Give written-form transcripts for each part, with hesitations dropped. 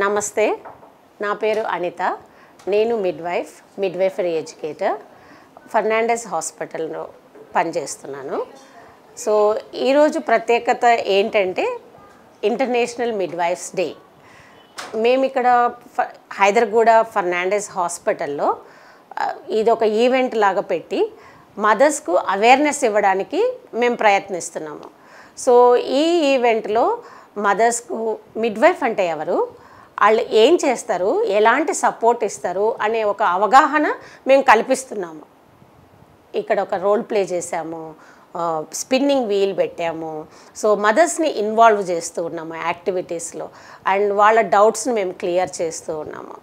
నమస్తే, నా పేరు అనిత. నేను మిడ్వైఫరీ ఎడ్యుకేటర్ ఫర్నాండెస్ హాస్పిటల్లో పనిచేస్తున్నాను. సో ఈరోజు ప్రత్యేకత ఏంటంటే ఇంటర్నేషనల్ మిడ్వైఫ్స్ డే. మేము ఇక్కడ హైదర్గూడ ఫర్నాండెస్ హాస్పిటల్లో ఇది ఒక ఈవెంట్ లాగా పెట్టి మదర్స్కు అవేర్నెస్ ఇవ్వడానికి మేము ప్రయత్నిస్తున్నాము. సో ఈ ఈవెంట్లో మదర్స్కు మిడ్వైఫ్ అంటే ఎవరు, వాళ్ళు ఏం చేస్తారు, ఎలాంటి సపోర్ట్ ఇస్తారు అనే ఒక అవగాహన మేము కల్పిస్తున్నాము. ఇక్కడ ఒక రోల్ ప్లే చేసాము, స్పిన్నింగ్ వీల్ పెట్టాము. సో మదర్స్ని ఇన్వాల్వ్ చేస్తూ ఉన్నాము యాక్టివిటీస్లో, అండ్ వాళ్ళ డౌట్స్ని మేము క్లియర్ చేస్తూ ఉన్నాము.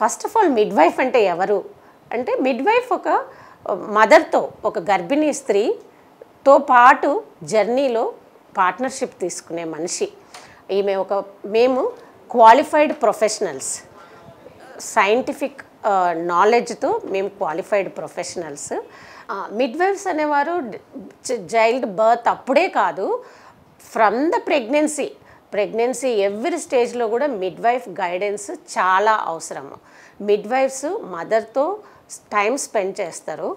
ఫస్ట్ ఆఫ్ ఆల్ మిడ్వైఫ్ అంటే ఎవరు అంటే, మిడ్వైఫ్ ఒక మదర్తో, ఒక గర్భిణీ స్త్రీతో పాటు జర్నీలో పార్ట్నర్షిప్ తీసుకునే మనిషి. మేము క్వాలిఫైడ్ ప్రొఫెషనల్స్, సైంటిఫిక్ నాలెడ్జ్తో మేము క్వాలిఫైడ్ ప్రొఫెషనల్స్. మిడ్వైఫ్స్ అనేవారు చైల్డ్ బర్త్ అప్పుడే కాదు, ఫ్రమ్ ద ప్రెగ్నెన్సీ ఎవ్రీ స్టేజ్లో కూడా మిడ్వైఫ్ గైడెన్స్ చాలా అవసరము. మిడ్వైఫ్స్ మదర్తో టైం స్పెండ్ చేస్తారు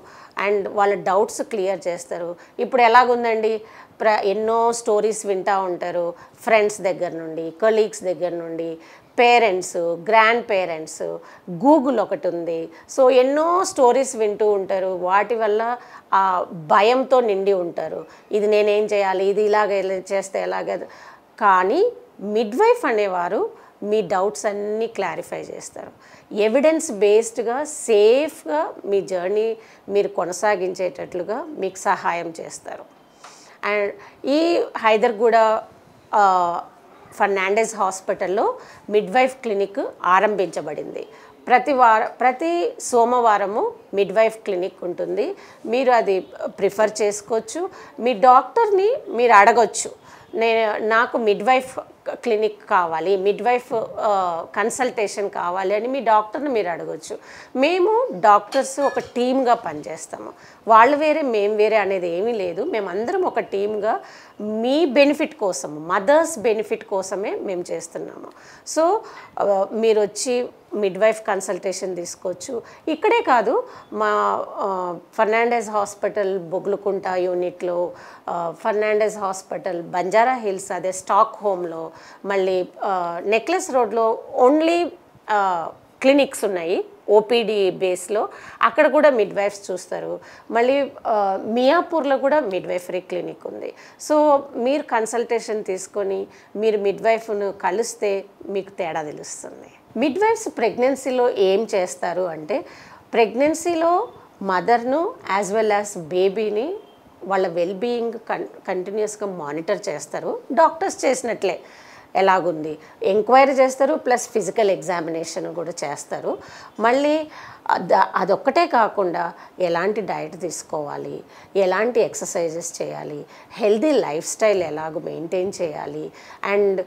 అండ్ వాళ్ళ డౌట్స్ క్లియర్ చేస్తారు. ఇప్పుడు ఎలాగుందండి, ఎన్నో స్టోరీస్ వింటూ ఉంటారు, ఫ్రెండ్స్ దగ్గర నుండి, కొలీగ్స్ దగ్గర నుండి, పేరెంట్స్, గ్రాండ్ పేరెంట్స్, గూగుల్ ఒకటి ఉంది. సో ఎన్నో స్టోరీస్ వింటూ ఉంటారు, వాటి వల్ల ఆ భయంతో నిండి ఉంటారు. ఇది నేనేం చేయాలి, ఇది ఇలాగ చేస్తే ఎలాగ. కానీ మిడ్వైఫ్ అనేవారు మీ డౌట్స్ అన్నీ క్లారిఫై చేస్తారు. ఎవిడెన్స్ బేస్డ్గా సేఫ్గా మీ జర్నీ మీరు కొనసాగించేటట్లుగా మీకు సహాయం చేస్తారు. అండ్ ఈ హైదర్గూడ ఫర్నాండెస్ హాస్పిటల్లో మిడ్వైఫ్ క్లినిక్ ఆరంభించబడింది. ప్రతి సోమవారము మిడ్వైఫ్ క్లినిక్ ఉంటుంది. మీరు అది ప్రిఫర్ చేసుకోవచ్చు. మీ డాక్టర్ని మీరు అడగొచ్చు, నాకు మిడ్వైఫ్ క్లినిక్ కావాలి, మిడ్వైఫ్ కన్సల్టేషన్ కావాలి అని మీ డాక్టర్ని మీరు అడగొచ్చు. మేము డాక్టర్స్ ఒక టీమ్గా పనిచేస్తాము. వాళ్ళు వేరే మేము వేరే అనేది ఏమీ లేదు. మేమందరం ఒక టీమ్గా మీ బెనిఫిట్ కోసము, మదర్స్ బెనిఫిట్ కోసమే మేము చేస్తున్నాము. సో మీరు వచ్చి మిడ్వైఫ్ కన్సల్టేషన్ తీసుకోవచ్చు. ఇక్కడే కాదు, మా ఫర్నాండెస్ హాస్పిటల్ బొగ్లుకుంట యూనిట్లో, ఫర్నాండెస్ హాస్పిటల్ బంజారా హిల్స్, అదే స్టాక్ హోమ్లో, మళ్ళీ నెక్లెస్ రోడ్లో ఓన్లీ క్లినిక్స్ ఉన్నాయి ఓపీడీ బేస్లో, అక్కడ కూడా మిడ్వైఫ్స్ చూస్తారు. మళ్ళీ మియాపూర్లో కూడా మిడ్వైఫరీ క్లినిక్ ఉంది. సో మీరు కన్సల్టేషన్ తీసుకొని మీరు మిడ్వైఫ్ను కలిస్తే మీకు తేడా తెలుస్తుంది. మిడ్వైఫ్స్ ప్రెగ్నెన్సీలో ఏం చేస్తారు అంటే, ప్రెగ్నెన్సీలో మదర్ను యాజ్ వెల్ యాజ్ బేబీని వాళ్ళ వెల్బీయింగ్ కంటిన్యూస్గా మానిటర్ చేస్తారు. డాక్టర్స్ చేసినట్లే ఎలాగుంది ఎంక్వైరీ చేస్తారు, ప్లస్ ఫిజికల్ ఎగ్జామినేషన్ కూడా చేస్తారు. మళ్ళీ అదొక్కటే కాకుండా ఎలాంటి డైట్ తీసుకోవాలి, ఎలాంటి ఎక్సర్సైజెస్ చేయాలి, హెల్దీ లైఫ్ స్టైల్ ఎలాగో మెయింటైన్ చేయాలి, and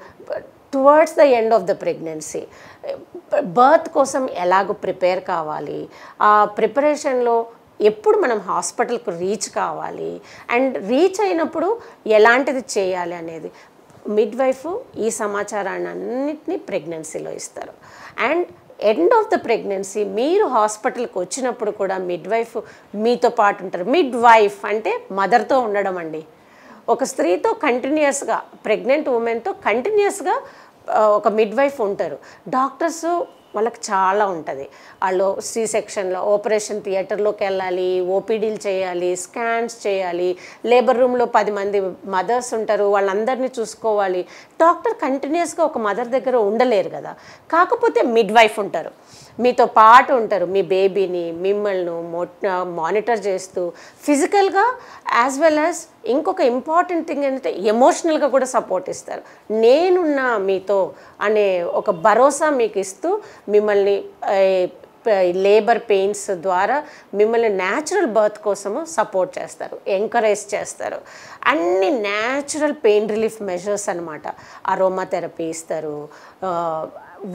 towards the end of the pregnancy birth కోసం ఎలాగో ప్రిపేర్ కావాలి, ఆ ప్రిపరేషన్లో ఎప్పుడు మనం హాస్పిటల్కు రీచ్ కావాలి, అండ్ రీచ్ అయినప్పుడు ఎలాంటిది చేయాలి అనేది మిడ్వైఫ్ ఈ సమాచారాన్ని అన్నిటినీ ప్రెగ్నెన్సీలో ఇస్తారు. And end of the pregnancy మీరు హాస్పిటల్కి వచ్చినప్పుడు కూడా మిడ్వైఫ్ మీతో పాటు ఉంటారు. మిడ్వైఫ్ అంటే మదర్తో ఉండడం అండి. ఒక స్త్రీతో కంటిన్యూస్గా, ప్రెగ్నెంట్ ఉమెన్తో కంటిన్యూస్గా ఒక మిడ్వైఫ్ ఉంటారు. డాక్టర్స్ వాళ్ళకి చాలా ఉంటుంది. వాళ్ళు సి సెక్షన్లో, ఆపరేషన్ థియేటర్లోకి వెళ్ళాలి, ఓపీడీలు చేయాలి, స్కాన్స్ చేయాలి, లేబర్ రూమ్లో 10 మంది మదర్స్ ఉంటారు, వాళ్ళందరినీ చూసుకోవాలి. డాక్టర్ కంటిన్యూస్గా ఒక మదర్ దగ్గర ఉండలేరు కదా. కాకపోతే మిడ్వైఫ్ ఉంటారు, మీతో పాటు ఉంటారు. మీ బేబీని, మిమ్మల్ని మానిటర్ చేస్తూ ఫిజికల్గా యాజ్ వెల్ యాజ్ ఇంకొక ఇంపార్టెంట్ థింగ్ ఏంటంటే ఎమోషనల్గా కూడా సపోర్ట్ ఇస్తారు. నేనున్నా మీతో అనే ఒక భరోసా మీకు ఇస్తూ మిమ్మల్ని లేబర్ పెయిన్స్ ద్వారా మిమ్మల్ని న్యాచురల్ బర్త్ కోసము సపోర్ట్ చేస్తారు, ఎంకరేజ్ చేస్తారు. అన్ని న్యాచురల్ పెయిన్ రిలీఫ్ మెజర్స్ అనమాట. అరోమా థెరపీ ఇస్తారు,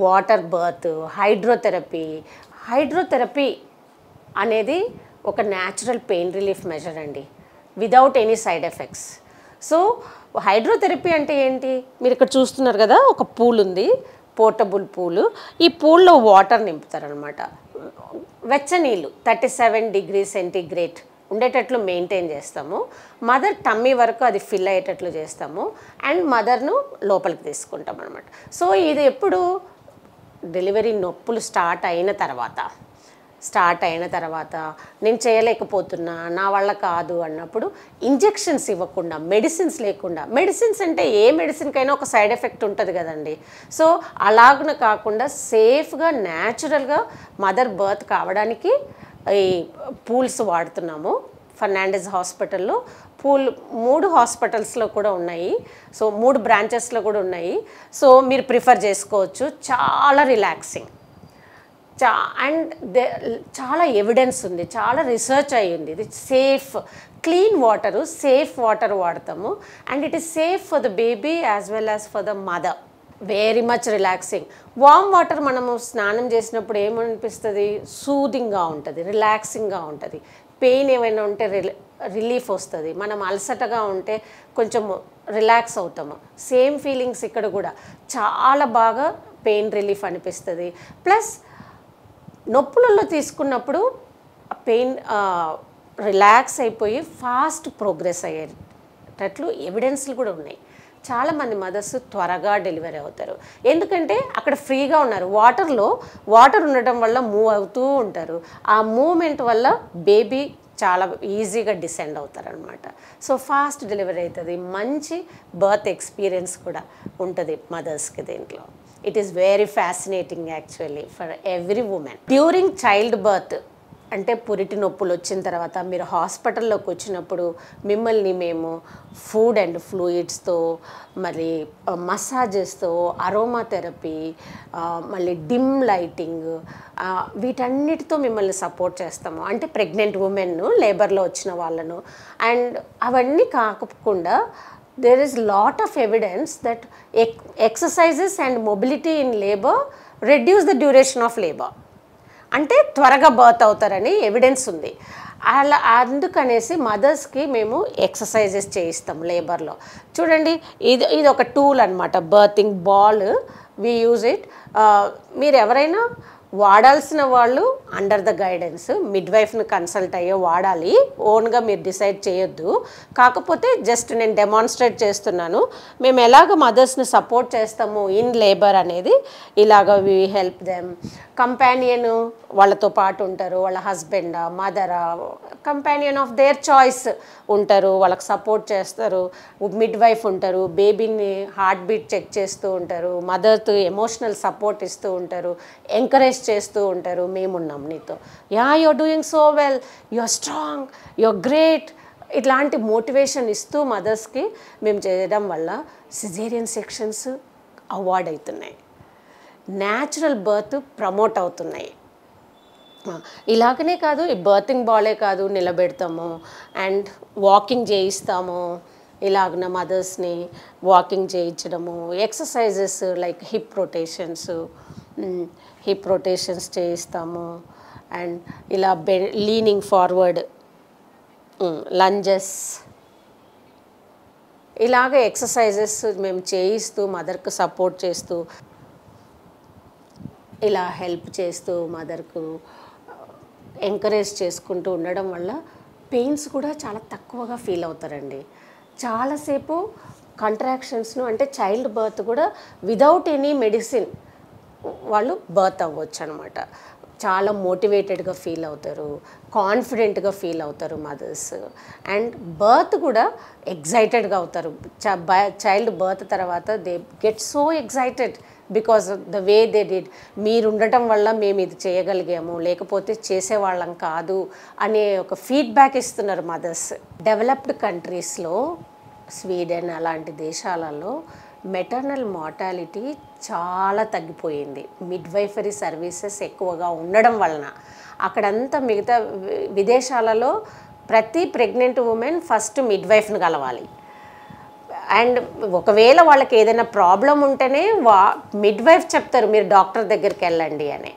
వాటర్ బర్త్, హైడ్రోథెరపీ అనేది ఒక న్యాచురల్ పెయిన్ రిలీఫ్ మెజర్ అండి, without any side effects. So hydrotherapy అంటే ఏంటి? మీరు ఇక్కడ చూస్తున్నారు కదా, ఒక పూల్ ఉంది, పోర్టబుల్ పూలు. ఈ పూల్లో వాటర్ నింపుతారనమాట. వెచ్చనీళ్ళు 37 డిగ్రీ సెంటీగ్రేడ్ ఉండేటట్లు మెయింటైన్ చేస్తాము. మదర్ టమ్మీ వరకు అది ఫిల్ అయ్యేటట్లు చేస్తాము. అండ్ మదర్ను లోపలికి తీసుకుంటాం అనమాట. సో ఇది ఎప్పుడు డెలివరీ నొప్పులు స్టార్ట్ అయిన తర్వాత నేను చేయలేకపోతున్నా, నా వల్ల కాదు అన్నప్పుడు ఇంజెక్షన్స్ ఇవ్వకుండా, మెడిసిన్స్ లేకుండా, మెడిసిన్స్ అంటే ఏ మెడిసిన్కైనా ఒక సైడ్ ఎఫెక్ట్ ఉంటుంది కదండి. సో అలాగన కాకుండా సేఫ్గా న్యాచురల్గా మదర్ బర్త్ కావడానికి ఈ పూల్స్ వాడుతున్నాము. ఫెర్నాండెస్ హాస్పిటల్లో పూల్ 3 హాస్పిటల్స్లో కూడా ఉన్నాయి. సో 3 బ్రాంచెస్లో కూడా ఉన్నాయి. సో మీరు ప్రిఫర్ చేసుకోవచ్చు. చాలా రిలాక్సింగ్. అండ్ చాలా ఎవిడెన్స్ ఉంది, చాలా రీసెర్చ్ అయ్యింది. ఇది safe, clean water, safe water వాడతాము. And it is safe for the baby as well as for the mother. Very much relaxing. Warm water మనము స్నానం చేసినప్పుడు ఏమనిపిస్తుంది? సూదింగ్గా ఉంటుంది, రిలాక్సింగ్గా ఉంటుంది. పెయిన్ ఏమైనా ఉంటే రిలీఫ్ వస్తుంది. మనం అలసటగా ఉంటే కొంచెం రిలాక్స్ అవుతాము. సేమ్ ఫీలింగ్స్ ఇక్కడ కూడా. చాలా బాగా పెయిన్ రిలీఫ్ అనిపిస్తుంది. ప్లస్ నొప్పులలో తీసుకున్నప్పుడు పెయిన్ రిలాక్స్ అయిపోయి ఫాస్ట్ ప్రోగ్రెస్ అయ్యేటట్లు ఎవిడెన్స్లు కూడా ఉన్నాయి. చాలామంది మదర్స్ త్వరగా డెలివరీ అవుతారు. ఎందుకంటే అక్కడ ఫ్రీగా ఉన్నారు. వాటర్ ఉండటం వల్ల మూవ్ అవుతూ ఉంటారు. ఆ మూవ్మెంట్ వల్ల బేబీ చాలా ఈజీగా డిసెండ్ అవుతారనమాట. సో ఫాస్ట్ డెలివరీ అవుతుంది. మంచి బర్త్ ఎక్స్పీరియన్స్ కూడా ఉంటుంది మదర్స్కి దీంట్లో. It is very fascinating actually for every women. During child birth అంటే పురిటి నొప్పులు వచ్చిన తర్వాత మీరు హాస్పిటల్లోకి వచ్చినప్పుడు మిమ్మల్ని మేము ఫుడ్ అండ్ ఫ్లూయిడ్స్తో, మరి మసాజెస్తో, అరోమా థెరపీ, మళ్ళీ డిమ్ లైటింగ్, వీటన్నిటితో మిమ్మల్ని సపోర్ట్ చేస్తాము. అంటే ప్రెగ్నెంట్ ఉమెన్, లేబర్లో వచ్చిన వాళ్ళను. అండ్ అవన్నీ కాకుండా there is lot of evidence that exercises and mobility in labor reduce the duration of labor. అంటే త్వరగా బర్త్ అవుతారని ఎవిడెన్స్ ఉంది. అలా అందుకనేసి మదర్స్కి మేము ఎక్సర్సైజెస్ చేయిస్తాం లేబర్లో. చూడండి, ఇది ఒక టూల్ అనమాట, birthing ball. We use it. మీరు ఎవరైనా వాడాల్సిన వాళ్ళు అండర్ ద గైడెన్స్ మిడ్వైఫ్ని కన్సల్ట్ అయ్యే వాడాలి. ఓన్గా మీరు డిసైడ్ చేయొద్దు. కాకపోతే జస్ట్ నేను డెమాన్స్ట్రేట్ చేస్తున్నాను. మేము ఎలాగ మదర్స్ని సపోర్ట్ చేస్తాము ఇన్ లేబర్ అనేది. ఇలాగ వి హెల్ప్ దెమ్. కంపానియన్ వాళ్ళతో పాటు ఉంటారు, వాళ్ళ హస్బెండా, మదరా, కంపానియన్ ఆఫ్ దేర్ చాయిస్ ఉంటారు, వాళ్ళకి సపోర్ట్ చేస్తారు. మిడ్వైఫ్ ఉంటారు, బేబీని హార్ట్ బీట్ చెక్ చేస్తూ ఉంటారు, మదర్తో ఎమోషనల్ సపోర్ట్ ఇస్తూ ఉంటారు, ఎంకరేజ్ చేస్తూ ఉంటారు. మేమున్నాం నీతో, you're doing so well, you're strong, you're great, ఇట్లాంటి మోటివేషన్ ఇస్తూ మదర్స్కి మేము చేయడం వల్ల సిజేరియన్ సెక్షన్స్ అవాయిడ్ అవుతున్నాయి, న్యాచురల్ బర్త్ ప్రమోట్ అవుతున్నాయి. ఇలాగనే కాదు, ఈ బర్తింగ్ బాలే కాదు, నిలబెడతాము అండ్ వాకింగ్ చేయిస్తాము. ఇలాగన మదర్స్ని వాకింగ్ చేయించడము, ఎక్సర్సైజెస్ లైక్ హిప్ రొటేషన్స్ చేయిస్తాము. అండ్ ఇలా లీనింగ్ ఫార్వర్డ్, లంజెస్, ఇలాగ ఎక్సర్సైజెస్ మేము చేయిస్తూ మదర్కు సపోర్ట్ చేస్తూ, ఇలా హెల్ప్ చేస్తూ మదర్కు ఎంకరేజ్ చేసుకుంటూ ఉండడం వల్ల పెయిన్స్ కూడా చాలా తక్కువగా ఫీల్ అవుతారండి. చాలాసేపు కంట్రాక్షన్స్ను, అంటే చైల్డ్ బర్త్ కూడా వితౌట్ ఎనీ మెడిసిన్ వాళ్ళు బర్త్ అవ్వచ్చు అనమాట. చాలా మోటివేటెడ్గా ఫీల్ అవుతారు, కాన్ఫిడెంట్గా ఫీల్ అవుతారు మదర్స్. అండ్ బర్త్ కూడా ఎగ్జైటెడ్గా అవుతారు. చైల్డ్ బర్త్ తర్వాత they get so excited because the way they did. మీరు ఉండటం వల్ల మేము ఇది చేయగలిగాము, లేకపోతే చేసేవాళ్ళం కాదు అనే ఒక ఫీడ్బ్యాక్ ఇస్తున్నారు మదర్స్. డెవలప్డ్ కంట్రీస్లో, స్వీడన్ అలాంటి దేశాలలో మెటర్నల్ మార్టాలిటీ చాలా తగ్గిపోయింది. మిడ్వైఫరీ సర్వీసెస్ ఎక్కువగా ఉండడం వలన. అక్కడంతా మిగతా విదేశాలలో ప్రతి ప్రెగ్నెంట్ ఉమెన్ ఫస్ట్ మిడ్వైఫ్ని కలవాలి. అండ్ ఒకవేళ వాళ్ళకి ఏదైనా ప్రాబ్లం ఉంటేనే మిడ్వైఫ్ చెప్తారు మీరు డాక్టర్ దగ్గరికి వెళ్ళండి అని.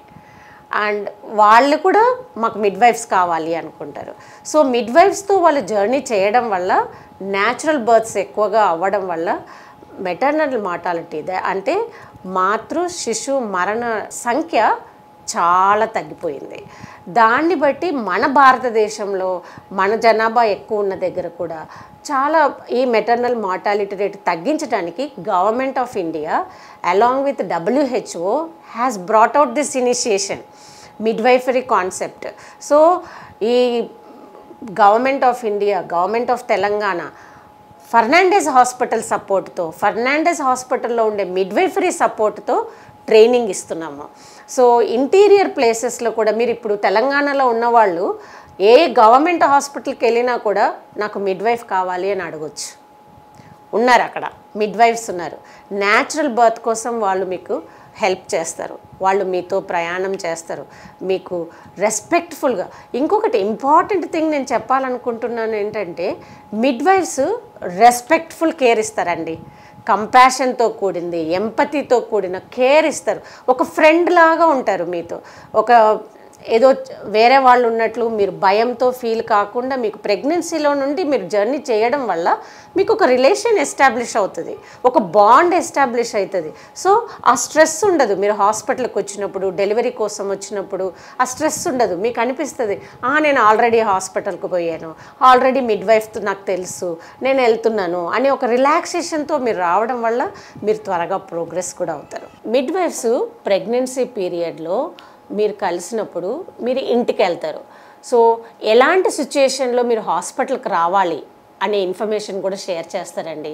అండ్ వాళ్ళు కూడా మాకు మిడ్వైఫ్స్ కావాలి అనుకుంటారు. సో మిడ్వైఫ్స్తో వాళ్ళు జర్నీ చేయడం వల్ల న్యాచురల్ బర్త్స్ ఎక్కువగా అవ్వడం వల్ల మెటర్నల్ మార్టాలిటీ అంటే మాతృ శిశు మరణ సంఖ్య చాలా తగ్గిపోయింది. దాన్ని బట్టి మన భారతదేశంలో మన జనాభా ఎక్కువ ఉన్న దగ్గర కూడా చాలా ఈ మెటర్నల్ మార్టాలిటీ రేట్ తగ్గించడానికి government of India along with WHO has brought out this initiation midwifery concept. So ఈ government of India, government of Telangana Fernandez hospital సపోర్ట్తో, ఫర్నాండెస్ హాస్పిటల్లో ఉండే మిడ్వైఫరీ సపోర్ట్తో ట్రైనింగ్ ఇస్తున్నాము. సో ఇంటీరియర్ ప్లేసెస్లో కూడా మీరు ఇప్పుడు తెలంగాణలో ఉన్నవాళ్ళు ఏ గవర్నమెంట్ హాస్పిటల్కి వెళ్ళినా కూడా నాకు మిడ్వైఫ్ కావాలి అని అడగొచ్చు. ఉన్నారు అక్కడ మిడ్వైఫ్స్ ఉన్నారు. న్యాచురల్ బర్త్ కోసం వాళ్ళు మీకు హెల్ప్ చేస్తారు, వాళ్ళు మీతో ప్రయాణం చేస్తారు, మీకు రెస్పెక్ట్ఫుల్గా. ఇంకొకటి ఇంపార్టెంట్ థింగ్ నేను చెప్పాలనుకుంటున్నాను ఏంటంటే మిడ్వైఫ్స్ రెస్పెక్ట్ఫుల్ కేర్ ఇస్తారండి. కంపాషన్తో కూడింది, ఎంపతితో కూడిన కేర్ ఇస్తారు. ఒక ఫ్రెండ్ లాగా ఉంటారు మీతో. ఒక ఏదో వేరే వాళ్ళు ఉన్నట్లు మీరు భయంతో ఫీల్ కాకుండా మీకు ప్రెగ్నెన్సీలో నుండి మీరు జర్నీ చేయడం వల్ల మీకు ఒక రిలేషన్ ఎస్టాబ్లిష్ అవుతుంది, ఒక బాండ్ ఎస్టాబ్లిష్ అవుతుంది. సో ఆ స్ట్రెస్ ఉండదు. మీరు హాస్పిటల్కి వచ్చినప్పుడు, డెలివరీ కోసం వచ్చినప్పుడు ఆ స్ట్రెస్ ఉండదు. మీకు అనిపిస్తుంది నేను ఆల్రెడీ హాస్పిటల్కి పోయాను, ఆల్రెడీ మిడ్వైఫ్తో నాకు తెలుసు, నేను వెళ్తున్నాను అని ఒక రిలాక్సేషన్తో మీరు రావడం వల్ల మీరు త్వరగా ప్రోగ్రెస్ కూడా అవుతారు. మిడ్వైఫ్స్ ప్రెగ్నెన్సీ పీరియడ్లో మీరు కలిసినప్పుడు మీరు ఇంటికి వెళ్తారు. సో ఎలాంటి సిచ్యుయేషన్లో మీరు హాస్పిటల్కి రావాలి అనే ఇన్ఫర్మేషన్ కూడా షేర్ చేస్తారండి.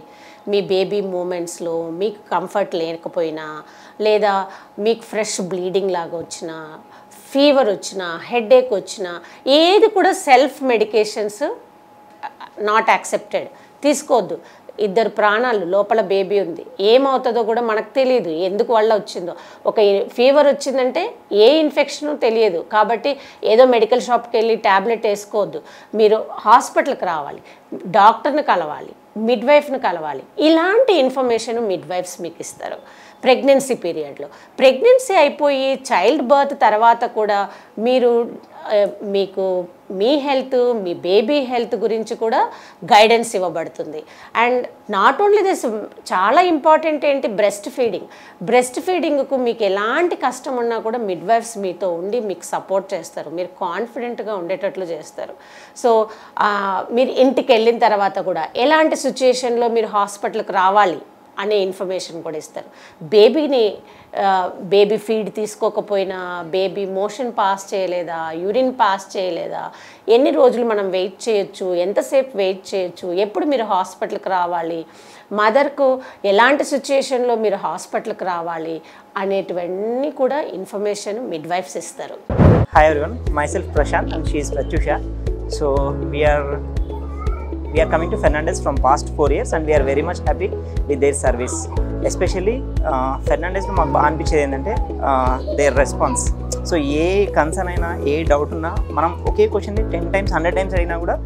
మీ బేబీ మూమెంట్స్లో మీకు కంఫర్ట్ లేకపోయినా, లేదా మీకు ఫ్రెష్ బ్లీడింగ్ లాగా వచ్చినా, ఫీవర్ వచ్చినా, హెడేక్ వచ్చినా, ఏది కూడా సెల్ఫ్ మెడికేషన్స్ నాట్ యాక్సెప్టెడ్, తీసుకోవద్దు. ఇద్దరు ప్రాణాలు, లోపల బేబీ ఉంది, ఏమవుతుందో కూడా మనకు తెలియదు, ఎందుకు వల్ల వచ్చిందో. ఒక ఫీవర్ వచ్చిందంటే ఏ ఇన్ఫెక్షను తెలియదు. కాబట్టి ఏదో మెడికల్ షాప్కి వెళ్ళి ట్యాబ్లెట్ వేసుకోవద్దు. మీరు హాస్పిటల్కి రావాలి, డాక్టర్ని కలవాలి, మిడ్వైఫ్ని కలవాలి. ఇలాంటి ఇన్ఫర్మేషన్ మిడ్వైఫ్స్ మీకు ఇస్తారు ప్రెగ్నెన్సీ పీరియడ్లో. ప్రెగ్నెన్సీ అయిపోయి చైల్డ్ బర్త్ తర్వాత కూడా మీరు మీకు మీ హెల్త్, మీ బేబీ హెల్త్ గురించి కూడా గైడెన్స్ ఇవ్వబడుతుంది. అండ్ నాట్ ఓన్లీ దిస్, చాలా ఇంపార్టెంట్ ఏంటి, బ్రెస్ట్ ఫీడింగ్. బ్రెస్ట్ ఫీడింగ్కు మీకు ఎలాంటి కష్టం ఉన్నా కూడా మిడ్వైఫ్స్ మీతో ఉండి మీకు సపోర్ట్ చేస్తారు, మీరు కాన్ఫిడెంట్గా ఉండేటట్లు చేస్తారు. సో మీరు ఇంటికి వెళ్ళిన తర్వాత కూడా ఎలాంటి సిచ్యుయేషన్లో మీరు హాస్పిటల్కి రావాలి అనే ఇన్ఫర్మేషన్ కూడా ఇస్తారు. బేబీ ఫీడ్ తీసుకోకపోయినా, బేబీ మోషన్ పాస్ చేయలేదా, యూరిన్ పాస్ చేయలేదా, ఎన్ని రోజులు మనం వెయిట్ చేయొచ్చు, ఎంతసేపు వెయిట్ చేయొచ్చు, ఎప్పుడు మీరు హాస్పిటల్కి రావాలి, మదర్కు ఎలాంటి సిచ్యుయేషన్లో మీరు హాస్పిటల్కి రావాలి అనేటివన్నీ కూడా ఇన్ఫర్మేషన్ మిడ్వైఫ్స్ ఇస్తారు. Hi everyone, myself Prashant and she is Pratyusha. So we are coming to Fernandes from past 4 years and we are very much happy with their service. Especially Fernandes లో మాకు బాగా అనిపించేది ఏంటంటే their response. So A concern అయినా, ఏ doubt ఉన్నా మనం ఒకే క్వశ్చన్ని 10 times 100 times అడిగినా కూడా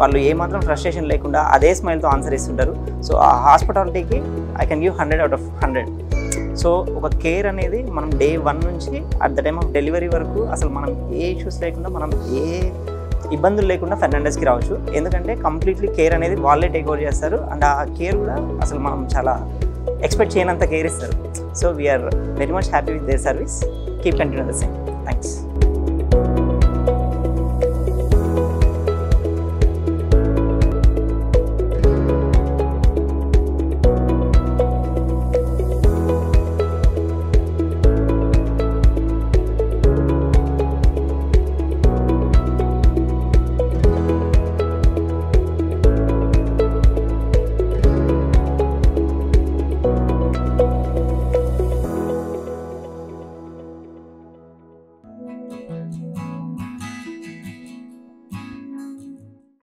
వాళ్ళు ఏమాత్రం ఫ్రస్ట్రేషన్ లేకుండా అదే స్మైల్తో ఆన్సర్ ఇస్తుంటారు. సో ఆ హాస్పిటాలిటీకి I can give 100 out of 100. So ఒక కేర్ అనేది మనం day 1 నుంచి at the time of delivery వరకు అసలు మనం ఏ ఇష్యూస్ లేకుండా, మనం ఏ ఇబ్బందులు లేకుండా ఫెర్నాండెస్కి రావచ్చు. ఎందుకంటే కంప్లీట్లీ కేర్ అనేది వాళ్ళే టేక్ ఓవర్ చేస్తారు. అండ్ ఆ కేర్ కూడా అసలు మనం చాలా ఎక్స్పెక్ట్ చేయనంత కేర్ ఇస్తారు. So we're very much happy with their service. Keep continue the same. Thanks.